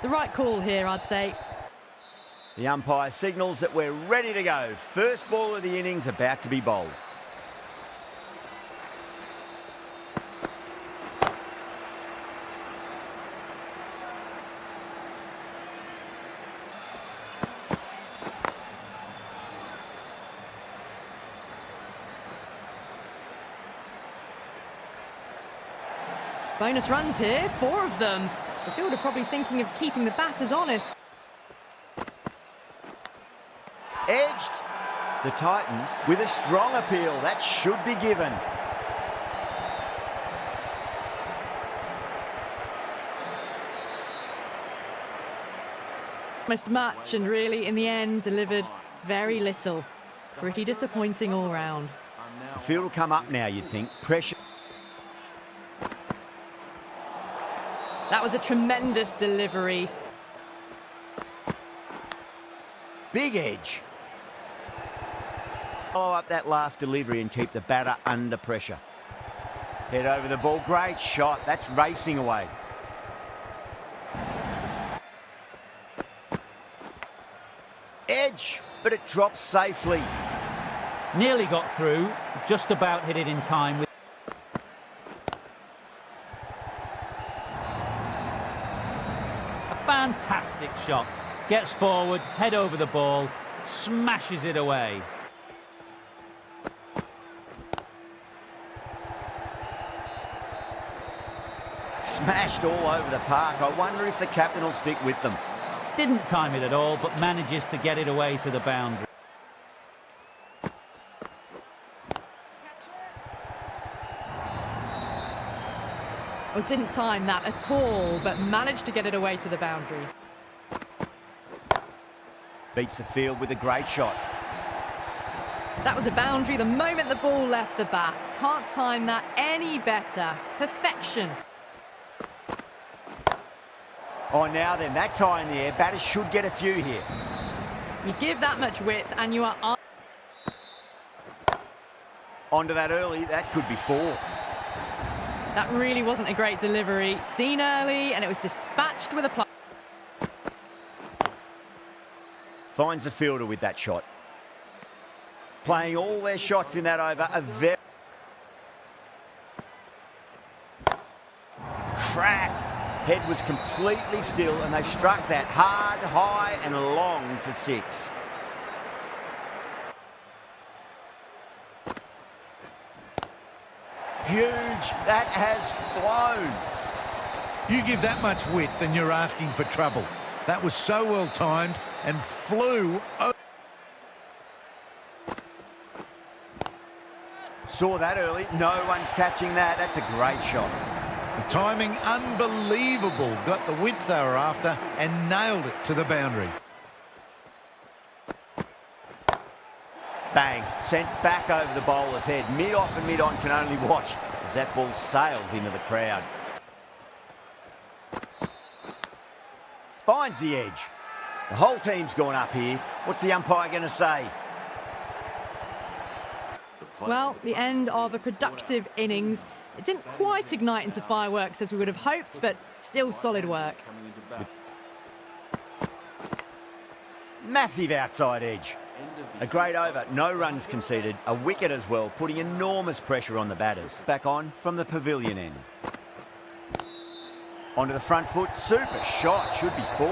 The right call here, I'd say. The umpire signals that we're ready to go. First ball of the innings about to be bowled. Bonus runs here, 4 of them. The fielder probably thinking of keeping the batters honest. Edged. The Titans with a strong appeal. That should be given. Missed much and really, in the end, delivered very little. Pretty disappointing all round. The field will come up now, you'd think. Pressure. That was a tremendous delivery. Big edge. Follow up that last delivery and keep the batter under pressure. Head over the ball. Great shot. That's racing away. Edge, but it drops safely. Nearly got through. Just about hit it in time. Fantastic shot. Gets forward, head over the ball, smashes it away. Smashed all over the park. I wonder if the captain will stick with them. Didn't time it at all, but manages to get it away to the boundary. Well, didn't time that at all, but managed to get it away to the boundary. Beats the field with a great shot. That was a boundary the moment the ball left the bat. Can't time that any better. Perfection. Oh, now then, that's high in the air. Batters should get a few here. You give that much width and you are... Onto that early, that could be 4. That really wasn't a great delivery. Seen early and it was dispatched with a play. Finds the fielder with that shot. Playing all their shots in that over. A very... Crack. Head was completely still and they struck that hard, high and long for 6. Huge. That has flown. You give that much width and you're asking for trouble. That was so well timed and flew. Saw that early. No one's catching that. That's a great shot. The timing unbelievable. Got the width they were after and nailed it to the boundary. Bang. Sent back over the bowler's head. Mid-off and mid-on can only watch as that ball sails into the crowd. Finds the edge. The whole team's gone up here. What's the umpire going to say? Well, the end of a productive innings. It didn't quite ignite into fireworks as we would have hoped, but still solid work. Massive outside edge. A great over, no runs conceded, a wicket as well, putting enormous pressure on the batters. Back on from the pavilion end. Onto the front foot, super shot, should be 4.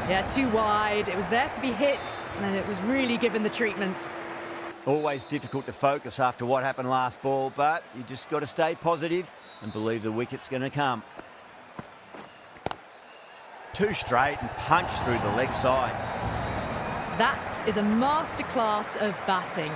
Yeah, too wide. It was there to be hit, and it was really given the treatment. Always difficult to focus after what happened last ball, but you just got to stay positive and believe the wicket's going to come. 2 straight and punch through the leg side. That is a masterclass of batting.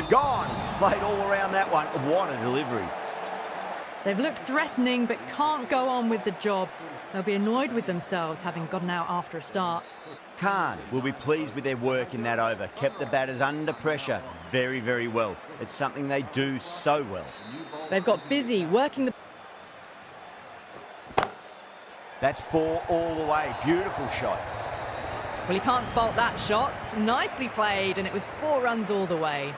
Gone. Played all around that one. What a delivery. They've looked threatening but can't go on with the job. They'll be annoyed with themselves having gotten out after a start. Khan will be pleased with their work in that over. Kept the batters under pressure very, very well. It's something they do so well. They've got busy working the... That's 4 all the way. Beautiful shot. Well, you can't fault that shot. Nicely played, and it was 4 runs all the way.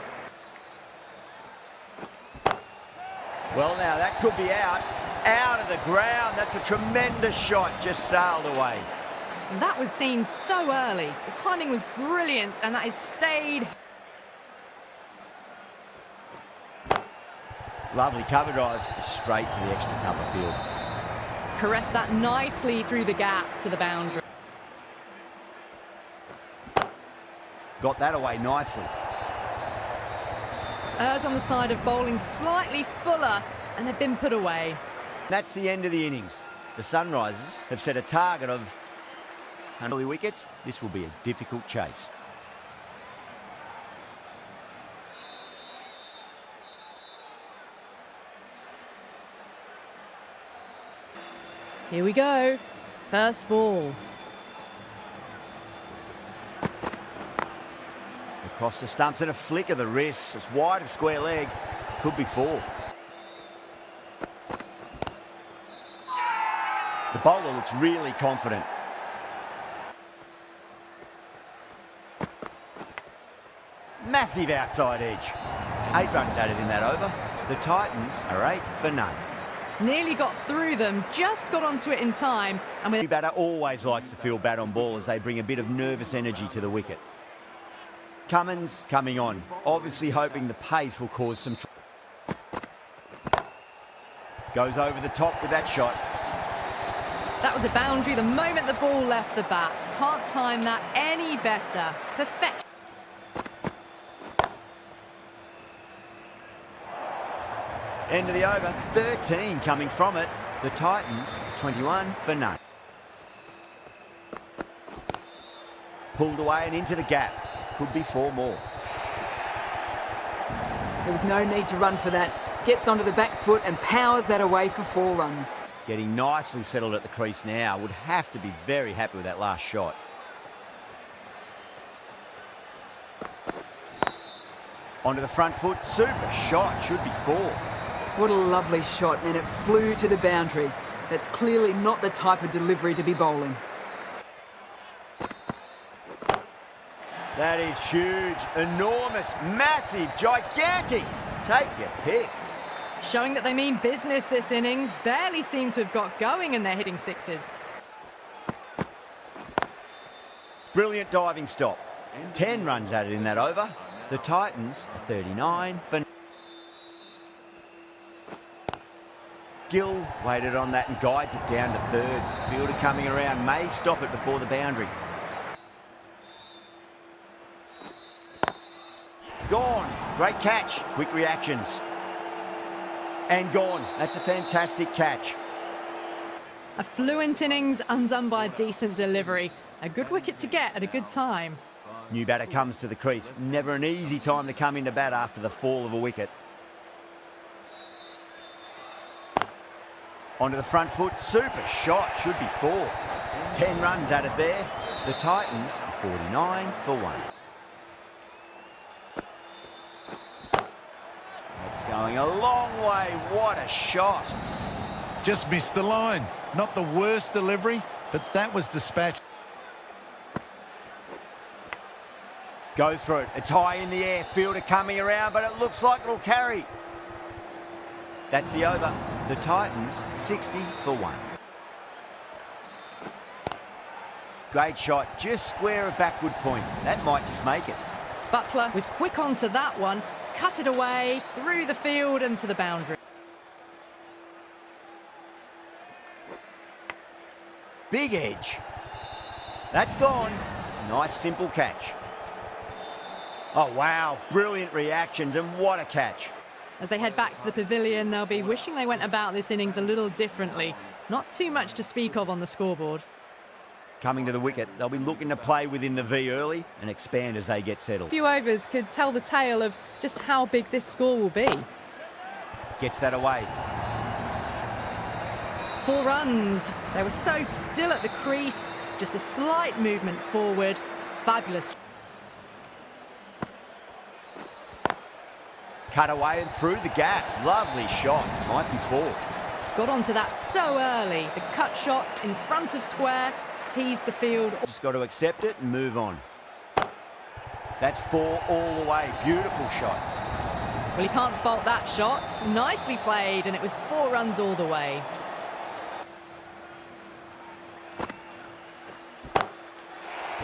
Well, now that could be out. out of the ground. That's a tremendous shot, just sailed away. And that was seen so early. The timing was brilliant, and that has stayed. Lovely cover drive, straight to the extra cover field. Caressed that nicely through the gap to the boundary. Got that away nicely. Errs on the side of bowling slightly fuller, and they've been put away. That's the end of the innings. The Sunrisers have set a target of 100 wickets. This will be a difficult chase. Here we go. First ball. Across the stumps and a flick of the wrists. It's wide of square leg. Could be 4. The bowler looks really confident. Massive outside edge. 8 runs added in that over. The Titans are 8 for none. Nearly got through them, just got onto it in time. And The with batter always likes to feel bat on ball as they bring a bit of nervous energy to the wicket. Cummins coming on, obviously hoping the pace will cause some trouble. Goes over the top with that shot. that was a boundary the moment the ball left the bat. Can't time that any better. Perfect. End of the over, 13 coming from it. The Titans, 21 for none. Pulled away and into the gap. Could be 4 more. There was no need to run for that. Gets onto the back foot and powers that away for 4 runs. Getting nicely settled at the crease now. Would have to be very happy with that last shot. Onto the front foot. Super shot. Should be 4. What a lovely shot, and it flew to the boundary. That's clearly not the type of delivery to be bowling. That is huge, enormous, massive, gigantic. Take your pick. Showing that they mean business this innings. Barely seem to have got going and they're hitting 6s. Brilliant diving stop. 10 runs added in that over. The Titans are 39 for... Gill waited on that and guides it down to 3rd. Fielder coming around may stop it before the boundary. Gone. Great catch. Quick reactions. And gone. That's a fantastic catch. A fluent innings undone by a decent delivery. A good wicket to get at a good time. New batter comes to the crease. Never an easy time to come into bat after the fall of a wicket. Onto the front foot. Super shot. Should be 4. 10 runs added there. The Titans are 49 for 1. That's going a long way. What a shot. Just missed the line. Not the worst delivery, but that was dispatched. Goes for it. It's high in the air. Fielder coming around, but it looks like it'll carry. That's the over. The Titans, 60 for 1. Great shot. Just square of backward point. That might just make it. Buttler was quick onto that one. Cut it away, through the field and to the boundary. Big edge. That's gone. Nice simple catch. Oh, wow. Brilliant reactions and what a catch. As they head back to the pavilion, they'll be wishing they went about this innings a little differently. Not too much to speak of on the scoreboard. Coming to the wicket, they'll be looking to play within the V early and expand as they get A settled. few overs could tell the tale of just how big this score will be. Gets that away. 4 runs. They were so still at the crease. Just a slight movement forward. Fabulous. Cut away and through the gap. Lovely shot. Might be 4. Got onto that so early. The cut shot in front of square. Teased the field. Just got to accept it and move on. That's 4 all the way. Beautiful shot. Well, you can't fault that shot. Nicely played, and it was 4 runs all the way.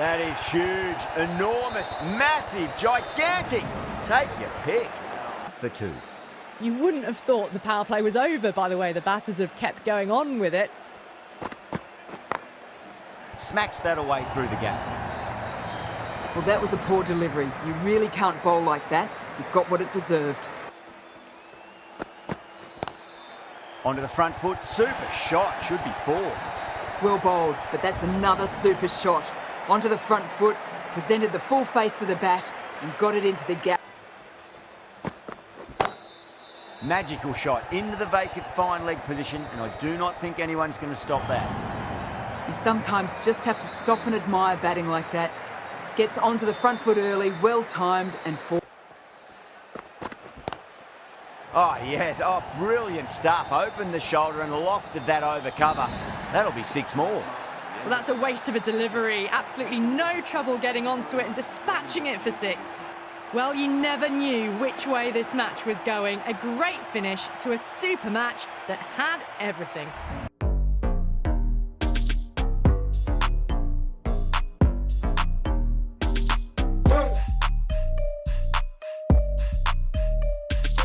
That is huge, enormous, massive, gigantic. Take your pick. For 2. You wouldn't have thought the power play was over by the way the batters have kept going on with it. Smacks that away through the gap. Well, that was a poor delivery. You really can't bowl like that. It got what it deserved. Onto the front foot, super shot, should be 4. Well bowled, but that's another super shot. Onto the front foot, presented the full face of the bat and got it into the gap. Magical shot into the vacant fine leg position, and I do not think anyone's going to stop that. You sometimes just have to stop and admire batting like that. Gets onto the front foot early, well timed and forward. Oh, yes. Oh, brilliant stuff. Opened the shoulder and lofted that over cover. That'll be 6 more. Well, that's a waste of a delivery. Absolutely no trouble getting onto it and dispatching it for 6. Well, you never knew which way this match was going. A great finish to a super match that had everything.